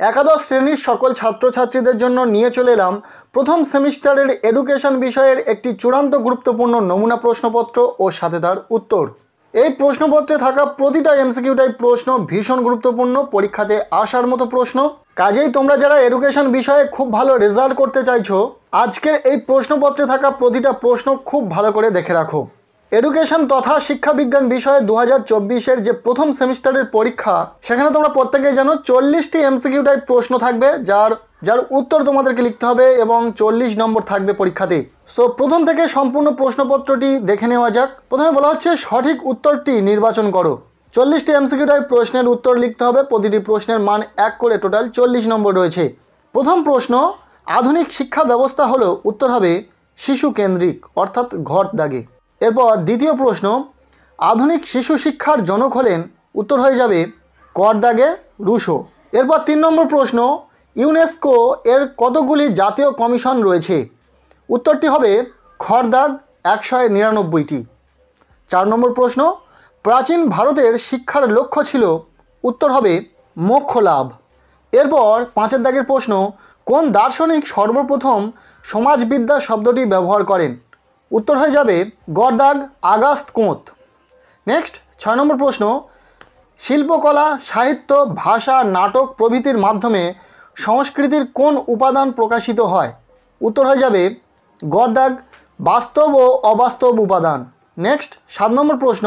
একাদশ শ্রেণীর সকল ছাত্রছাত্রীদের জন্য নিয়ে চলে এলাম প্রথম সেমিস্টারের এডুকেশন বিষয়ের একটি চূড়ান্ত গুরুত্বপূর্ণ নমুনা প্রশ্নপত্র ও সাথে তার উত্তর। এই প্রশ্নপত্রে থাকা প্রতিটা এমসিকিউ টাইপ প্রশ্ন ভীষণ গুরুত্বপূর্ণ, পরীক্ষাতে আসার মতো প্রশ্ন। কাজেই তোমরা যারা এডুকেশন বিষয়ে খুব ভালো রেজাল্ট করতে চাইছো, আজকের এই প্রশ্নপত্রে থাকা প্রতিটা প্রশ্ন খুব ভালো করে দেখে রাখো। এডুকেশন তথা শিক্ষাবিজ্ঞান বিষয়ে 2024-এর যে প্রথম সেমিস্টারের পরীক্ষা, সেখানে তোমরা প্রত্যেকেই জানো 40টি এমসিকিউ টাইপ প্রশ্ন থাকবে, যার উত্তর তোমাদেরকে লিখতে হবে এবং 40 নম্বর থাকবে পরীক্ষাতে। সো প্রথম থেকে সম্পূর্ণ প্রশ্নপত্রটি দেখে নেওয়া যাক। প্রথমে বলা হচ্ছে সঠিক উত্তরটি নির্বাচন করো। 40টি এমসিকিউ টাইপ প্রশ্নের উত্তর লিখতে হবে, প্রতিটি প্রশ্নের মান 1 করে, টোটাল 40 নম্বর রয়েছে। প্রথম প্রশ্ন, আধুনিক শিক্ষা ব্যবস্থা হলো, উত্তর হবে শিশু কেন্দ্রিক অর্থাৎ ঘর দাগে। এরপর দ্বিতীয় প্রশ্ন, আধুনিক শিশু শিক্ষার জনক হলেন, উত্তর হয়ে যাবে কর দাগে রুশো। এরপর 3 নম্বর প্রশ্ন, ইউনেস্কো এর কতগুলি জাতীয় কমিশন রয়েছে, উত্তরটি হবে খরদাগ 199টি। 4 নম্বর প্রশ্ন, প্রাচীন ভারতের শিক্ষার লক্ষ্য ছিল, উত্তর হবে মোক্ষ লাভ। এরপর 5 দাগের প্রশ্ন, কোন দার্শনিক সর্বপ্রথম সমাজবিদ্যা শব্দটি ব্যবহার করেন, উত্তর হয়ে যাবে গরদাগ আগাস্ত কোঁত। নেক্সট 6 নম্বর প্রশ্ন, শিল্পকলা, সাহিত্য, ভাষা, নাটক প্রভৃতির মাধ্যমে সংস্কৃতির কোন উপাদান প্রকাশিত হয়, উত্তর হয়ে যাবে গরদাগ বাস্তব ও অবাস্তব উপাদান। নেক্সট 7 নম্বর প্রশ্ন,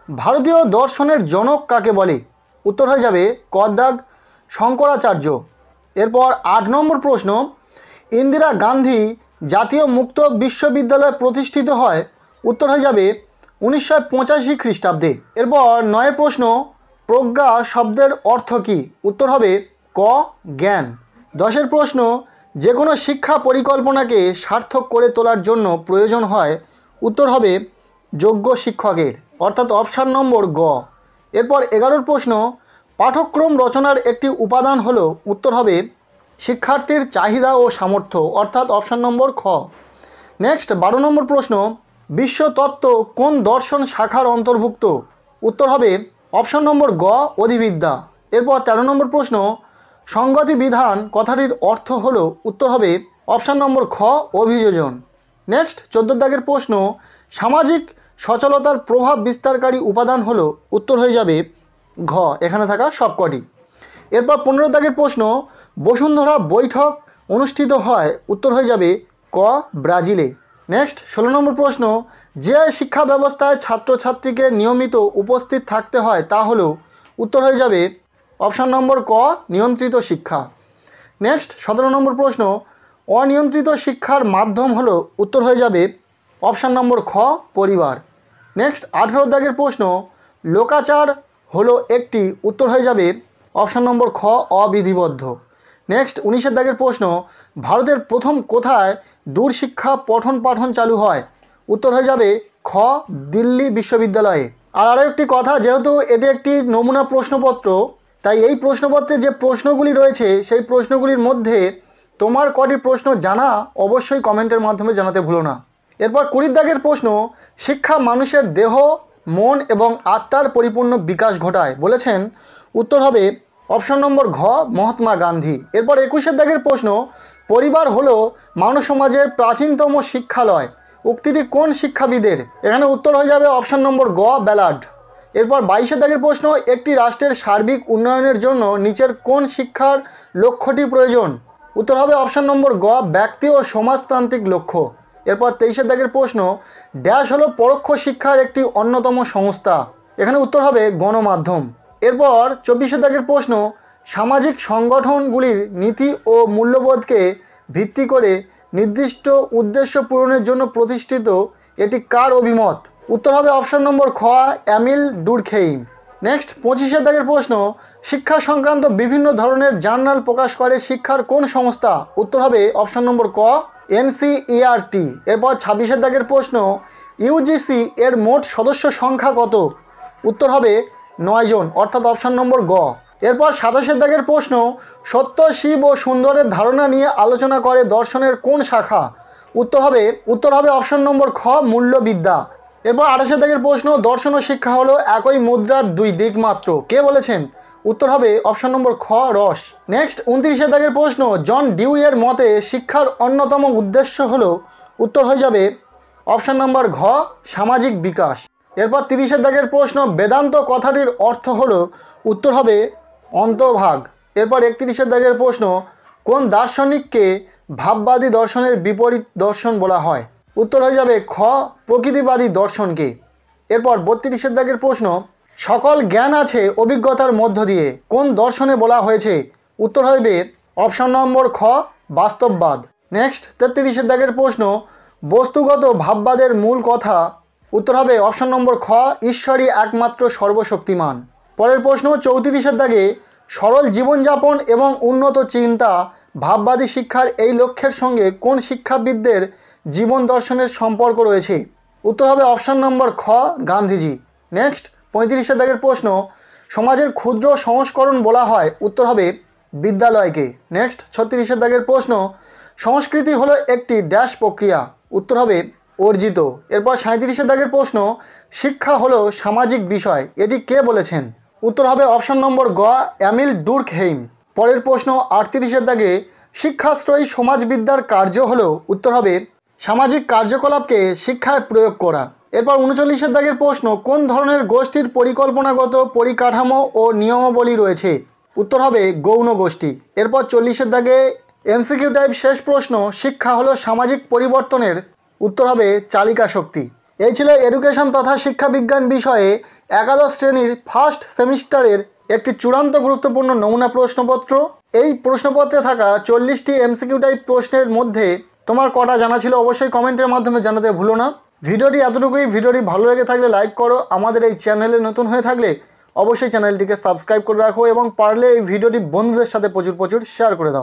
ভারতীয় দর্শনের জনক কাকে বলে, উত্তর হয়ে যাবে গরদাগ শঙ্করাচার্য। এরপর 8 নম্বর প্রশ্ন, ইন্দিরা গান্ধী জাতীয় মুক্ত বিশ্ববিদ্যালয় প্রতিষ্ঠিত হয়, উত্তর হয়ে যাবে 1985 খ্রিস্টাব্দে। এরপর 9 প্রশ্ন, প্রজ্ঞা শব্দের অর্থ কী, উত্তর হবে ক জ্ঞান। 10 প্রশ্ন, যে কোনো শিক্ষা পরিকল্পনাকে সার্থক করে তোলার জন্য প্রয়োজন হয়, উত্তর হবে যোগ্য শিক্ষকের অর্থাৎ অপশান নম্বর গ। এরপর 11 প্রশ্ন, পাঠ্যক্রম রচনার একটি উপাদান হলো, উত্তর হবে শিক্ষার্থীর চাহিদা ও সামর্থ্য অর্থাৎ অপশান নম্বর খ। নেক্সট 12 নম্বর প্রশ্ন, বিশ্বতত্ত্ব কোন দর্শন শাখার অন্তর্ভুক্ত, উত্তর হবে অপশান নম্বর গ অধিবিদ্যা। এরপর 13 নম্বর প্রশ্ন, সংগতি বিধান কথাটির অর্থ হলো, উত্তর হবে অপশান নম্বর খ অভিযোজন। নেক্সট 14 দাগের প্রশ্ন, সামাজিক সচলতার প্রভাব বিস্তারকারী উপাদান হলো, উত্তর হয়ে যাবে ঘ এখানে থাকা সবকটি। এরপর 15 দাগের প্রশ্ন, বসুন্ধরা বৈঠক অনুষ্ঠিত হয়, উত্তর হয়ে যাবে ক ব্রাজিলে। নেক্সট 16 নম্বর প্রশ্ন, যে শিক্ষা ব্যবস্থায় ছাত্রছাত্রীকে নিয়মিত উপস্থিত থাকতে হয় তা হলো, উত্তর হয়ে যাবে অপশান নম্বর ক নিয়ন্ত্রিত শিক্ষা। নেক্সট 17 নম্বর প্রশ্ন, অনিয়ন্ত্রিত শিক্ষার মাধ্যম হলো, উত্তর হয়ে যাবে অপশান নম্বর খ পরিবার। নেক্সট 18 দাগের প্রশ্ন, লোকাচার হলো একটি, উত্তর হয়ে যাবে অপশান নম্বর খ অবিধিবদ্ধ। নেক্সট 19 দাগের প্রশ্ন, ভারতের প্রথম কোথায় দূরশিক্ষা পঠন পাঠন চালু হয়, উত্তর হয়ে যাবে খ দিল্লি বিশ্ববিদ্যালয়ে। আর আরও একটি কথা, যেহেতু এটি একটি নমুনা প্রশ্নপত্র, তাই এই প্রশ্নপত্রে যে প্রশ্নগুলি রয়েছে সেই প্রশ্নগুলির মধ্যে তোমার কটি প্রশ্ন জানা অবশ্যই কমেন্টের মাধ্যমে জানাতে ভুলো না। এরপর 20 দাগের প্রশ্ন, শিক্ষা মানুষের দেহ, মন এবং আত্মার পরিপূর্ণ বিকাশ ঘটায় বলেছেন, উত্তর হবে অপশান নম্বর ঘ মহাত্মা গান্ধী। এরপর 21 দাগের প্রশ্ন, পরিবার হলো মানব সমাজের প্রাচীনতম শিক্ষালয়, উক্তিটি কোন শিক্ষাবিদের, এখানে উত্তর হয়ে যাবে অপশান নম্বর গ ব্যালার্ড। এরপর 22 দাগের প্রশ্ন, একটি রাষ্ট্রের সার্বিক উন্নয়নের জন্য নিচের কোন শিক্ষার লক্ষ্যটি প্রয়োজন, উত্তর হবে অপশান নম্বর গ ব্যক্তি ও সমাজতান্ত্রিক লক্ষ্য। এরপর 23 দাগের প্রশ্ন, ড্যাশ হলো পরোক্ষ শিক্ষার একটি অন্যতম সংস্থা, এখানে উত্তর হবে গণমাধ্যম। এরপর 24 দাগের প্রশ্ন, সামাজিক সংগঠনগুলির নীতি ও মূল্যবোধকে ভিত্তি করে নির্দিষ্ট উদ্দেশ্য পূরণের জন্য প্রতিষ্ঠিত, এটি কার অভিমত, উত্তর হবে অপশান নম্বর খ এমিল ডুরখেইম। নেক্সট 25 দাগের প্রশ্ন, শিক্ষা সংক্রান্ত বিভিন্ন ধরনের জার্নাল প্রকাশ করে শিক্ষার কোন সংস্থা, উত্তর হবে অপশান নম্বর ক এনসিইআরটি। এরপর 26 দাগের প্রশ্ন, ইউজিসি এর মোট সদস্য সংখ্যা কত, উত্তর হবে 9 জন অর্থাৎ অপশান নম্বর গ। এরপর 27 দাগের প্রশ্ন, সত্য, শিব ও সুন্দরের ধারণা নিয়ে আলোচনা করে দর্শনের কোন শাখা, উত্তর হবে অপশান নম্বর খ মূল্যবিদ্যা। এরপর 28 দাগের প্রশ্ন, দর্শন ও শিক্ষা হলো একই মুদ্রার দুই দিক মাত্র, কে বলেছেন, উত্তর হবে অপশন নম্বর খ রস। নেক্সট 29 দাগের প্রশ্ন, জন ডিউইয়ের মতে শিক্ষার অন্যতম উদ্দেশ্য হলো, উত্তর হয়ে যাবে অপশন নম্বর ঘ সামাজিক বিকাশ। এরপর 30 দাগের প্রশ্ন, বেদান্ত কথাটির অর্থ হলো, উত্তর হবে অন্তভাগ। এরপর 31 দাগের প্রশ্ন, কোন দার্শনিককে ভাববাদী দর্শনের বিপরীত দর্শন বলা হয়, উত্তর হয়ে যাবে খ প্রকৃতিবাদী দর্শনকে। এরপর 32 দাগের প্রশ্ন, সকল জ্ঞান আছে অভিজ্ঞতার মধ্য দিয়ে কোন দর্শনে বলা হয়েছে, উত্তর হবে অপশন নম্বর খ বাস্তববাদ। নেক্সট 33 দাগের প্রশ্ন, বস্তুগত ভাববাদের মূল কথা, উত্তর হবে অপশন নম্বর খ ঈশ্বরই একমাত্র সর্বশক্তিমান। পরের প্রশ্ন 34 দাগে, সরল জীবনযাপন এবং উন্নত চিন্তা ভাববাদী শিক্ষার এই লক্ষ্যের সঙ্গে কোন শিক্ষাবিদদের জীবন দর্শনের সম্পর্ক রয়েছে, উত্তর হবে অপশন নম্বর খ গান্ধীজি। নেক্সট 35 দাগের প্রশ্ন, সমাজের ক্ষুদ্র সংস্করণ বলা হয়, উত্তর হবে বিদ্যালয়কে। নেক্সট 36 দাগের প্রশ্ন, সংস্কৃতি হলো একটি ড্যাশ প্রক্রিয়া, উত্তর হবে অর্জিত। এরপর 37 দাগের প্রশ্ন, শিক্ষা হলো সামাজিক বিষয়, এটি কে বলেছেন, উত্তর হবে অপশন নম্বর গ এমিল ডুর্কহেইম। পরের প্রশ্ন 38 দাগে, শিক্ষাশ্রয়ী সমাজবিদ্যার কার্য হলো, উত্তর হবে সামাজিক কার্যকলাপকে শিক্ষায় প্রয়োগ করা। এরপর 39 দাগের প্রশ্ন, কোন ধরনের গোষ্ঠীর পরিকল্পনাগত পরিকাঠামো ও নিয়মাবলী রয়েছে, উত্তর হবে গৌণ গোষ্ঠী। এরপর 40 দাগে এমসিকিউ টাইপ শেষ প্রশ্ন, শিক্ষা হলো সামাজিক পরিবর্তনের, উত্তর হবে চালিকা শক্তি। এই ছিল এডুকেশন তথা শিক্ষাবিজ্ঞান বিষয়ে একাদশ শ্রেণীর ফার্স্ট সেমিস্টারের একটি চূড়ান্ত গুরুত্বপূর্ণ নমুনা প্রশ্নপত্র। এই প্রশ্নপত্রে থাকা 40টি এমসিকিউ টাইপ প্রশ্নের মধ্যে তোমার কটা জানা ছিল অবশ্যই কমেন্টের মাধ্যমে জানাতে ভুলো না। ভিডিওটি এতটুকুই। ভিডিওটি ভালো লেগে থাকলে লাইক করো, আমাদের এই চ্যানেলে নতুন হয়ে থাকলে অবশ্যই চ্যানেলটিকে সাবস্ক্রাইব করে রাখো এবং পারলে এই ভিডিওটি বন্ধুদের সাথে প্রচুর শেয়ার করে দাও।